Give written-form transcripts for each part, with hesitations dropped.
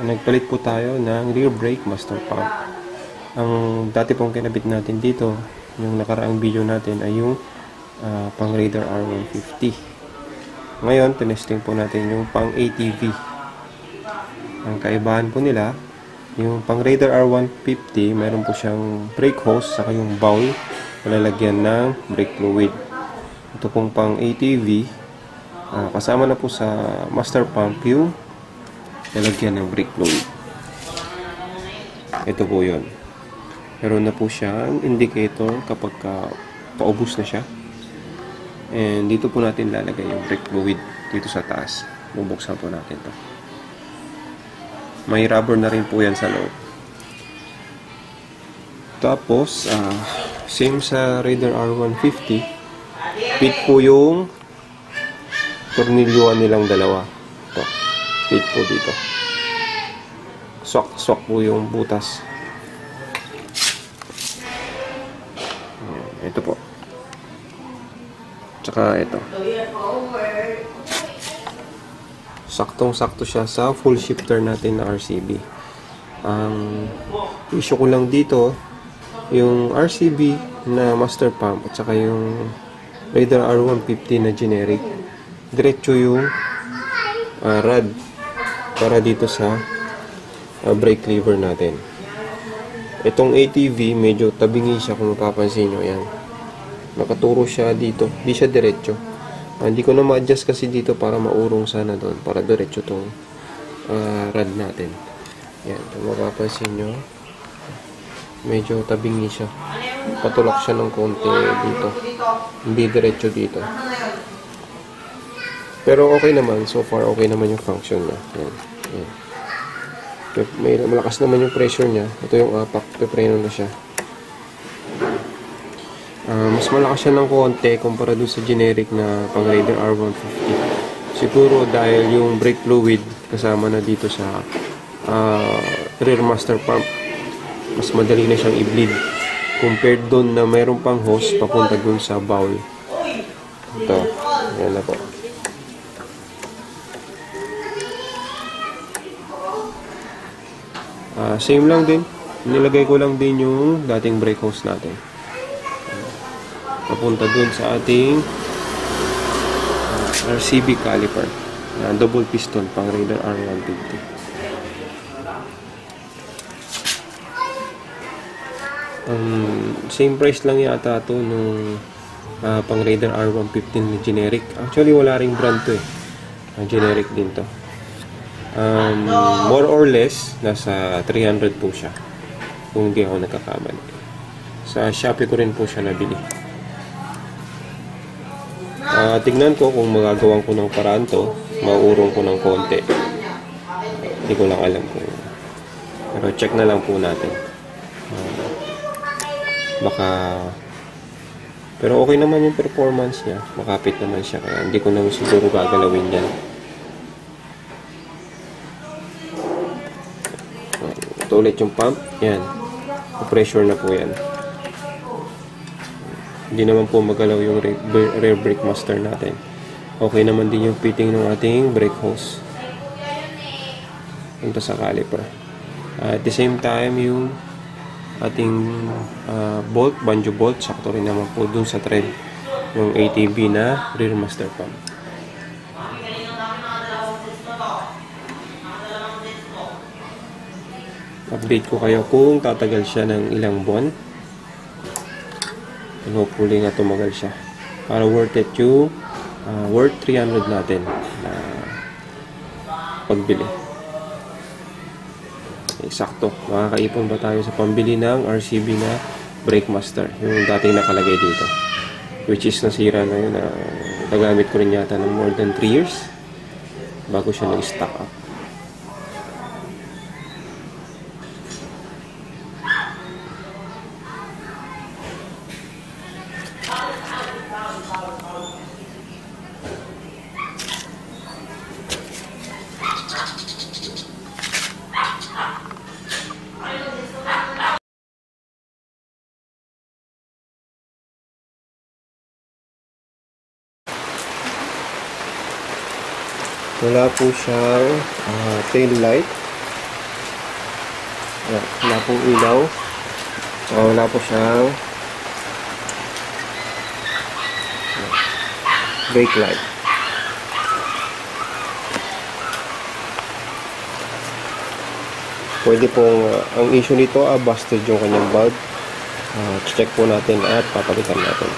nagpalit po tayo ng rear brake master pump. Ang dati pong kinabit natin dito, yung nakaraang video natin ay yung pang Raider R150. Ngayon, tinesting po natin yung pang ATV. Ang kaibahan po nila, yung pang Raider R150, meron po siyang brake hose saka yung bowl na lalagyan ng brake fluid. Ito pong pang ATV, kasama na po sa master pump yung lalagyan ng brake fluid. Ito po yun. Meron na po siyang indicator kapag paubos na siya. And dito po natin lalagay yung brake fluid dito sa taas. Bubuksan po natin to. May rubber na rin po yan sa loob. Tapos, same sa Raider R150, fit po yung tornilyuan nilang dalawa. Ito, fit po dito. Swak po yung butas. Ito po. Tsaka ito. Saktong-sakto siya sa full shifter natin na RCB. Ang issue ko lang dito, yung RCB na master pump at saka yung Raider R150 na generic, diretso yung rod para dito sa brake lever natin. Itong ATV, medyo tabingi siya kung mapapansin nyo. Yan. Nakaturo siya dito. Hindi siya diretso. Hindi ko na ma-adjust kasi dito para maurong sana doon. Para diretso itong rod natin. Yan. Kung mapapansin nyo, medyo tabingi siya. Patulak siya ng konti dito. Hindi diretso dito. Pero okay naman. So far, okay naman yung function niya. Yan. Yan. May malakas naman yung pressure niya. Ito yung apak, pepreno na siya. Mas malakas siya ng konti kumpara dun sa generic na pang Raider R150. Siguro dahil yung brake fluid kasama na dito sa rear master pump, mas madali na siyang i-bleed compared dun na mayroon pang hose papunta dun sa bowl. Ito, yan na po. Same lang din. Nilagay ko lang din yung dating brake hose natin. Papunta dun sa ating RCB caliper. Double piston pang Raider R150. Same price lang yata to nung pang Raider R150 na generic. Actually wala ring brand to eh. Generic din to. More or less nasa 300 po siya kung hindi ako nagkakamali. Sa Shopee ko rin po siya nabili. Tignan ko kung magagawan ko ng paraan to, maurong ko ng konti. Hindi ko lang alam kung, pero check na lang po natin. Baka, pero okay naman yung performance niya, makapit naman siya, kaya hindi ko na siguro gagalawin yan. Ito ulit yung pump. Yan. Pressure na po yan. Hindi naman po magalaw yung rear brake master natin. Okay naman din yung fitting ng ating brake hose. Punta sa caliper. At the same time, yung ating bolt, banjo bolt, sakto rin naman po dun sa thread yung ATV na rear master pump. Update ko kayo kung tatagal siya ng ilang buwan. And hopefully nga tumagal siya. Para worth it yung worth 300 natin na pagbili. Eksakto. Makakaipon ba tayo sa pambili ng RCB na brake master? Yung dating nakalagay dito. Which is nasira na yun. Nagamit ko rin yata ng more than 3 years bago siya nag-stock up. Wala po siyang tail light. Ayan, wala pong ilaw. Tsaka wala po siyang brake light. Pwede pong, ang issue nito, busted yung kanyang bulb. Check po natin at papalitan natin.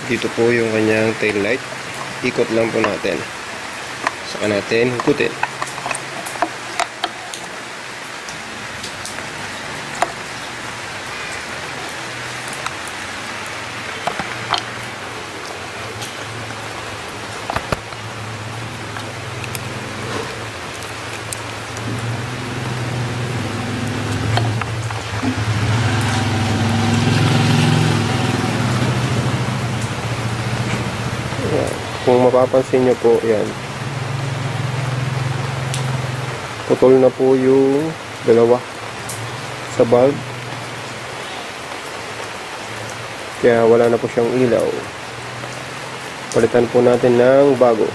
Dito po yung kanyang tail light. Ikot lang po natin. Saka natin hugutin. Kung mapapansin nyo po, yan. Putol na po yung dalawa sa bulb. Kaya wala na po siyang ilaw. Palitan po natin ng bago.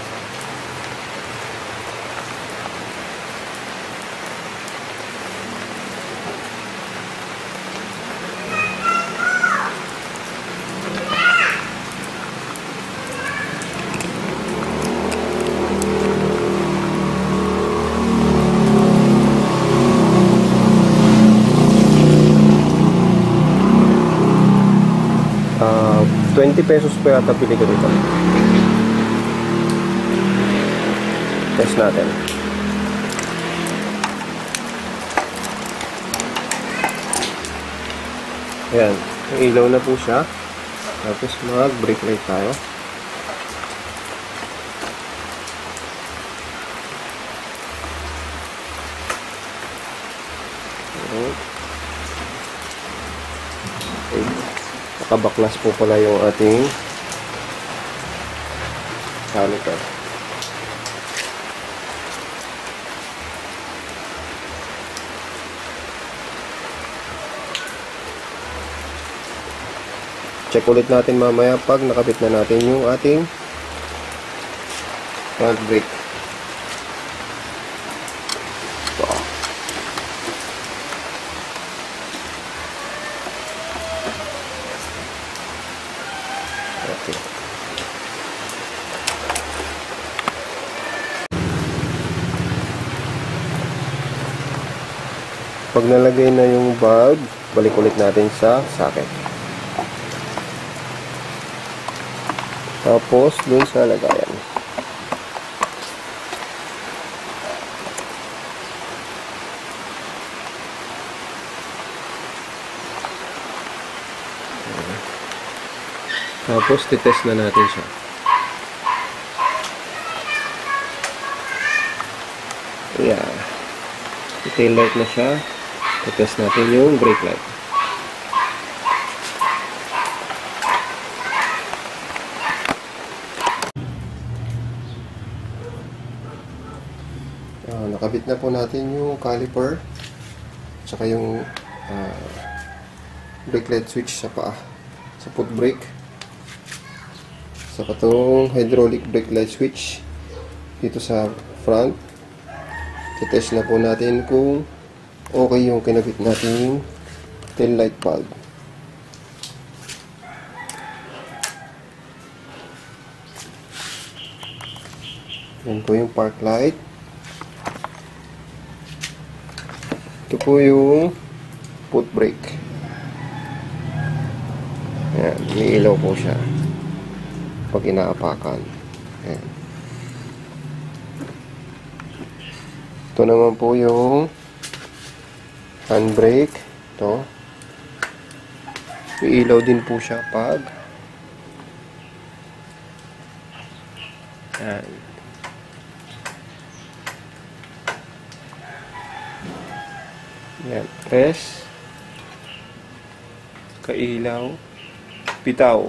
20 pesos po yata bili ko dito. Test natin. Ayan, ilaw na po siya. Tapos mag-brake light tayo. Okay. Nakabaklas po pala yung ating caliper. Check ulit natin mamaya pag nakabit na natin yung ating front brake. So, okay. Pag nalagay na yung bulb, balik ulit natin sa socket. Tapos, dun sa lagayan. Tapos, titest na natin siya. Ayan. Tail light na siya. Titest natin yung brake light. Nakabit na po natin yung caliper tsaka yung brake light switch sa paa, sa foot brake, saka itong hydraulic brake light switch dito sa front. Titest na po natin kung okay yung kinabit natin tail light bulb. Yan po yung park light. Ito po yung foot brake. Ayan, may ilaw po siya pag inaapakan. Ayan. Ito naman po yung handbrake. Ito. May ilaw din po siya pag ayan. Yan, press, kailaw, bitaw.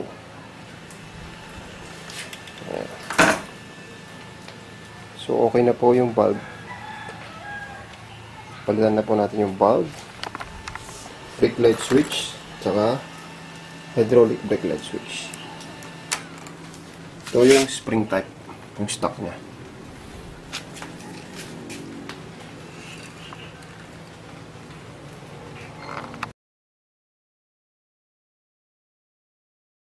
So, okay na po yung bulb. Palitan na po natin yung bulb. brake light switch, saka hydraulic brake light switch. Ito yung spring type, yung stock niya.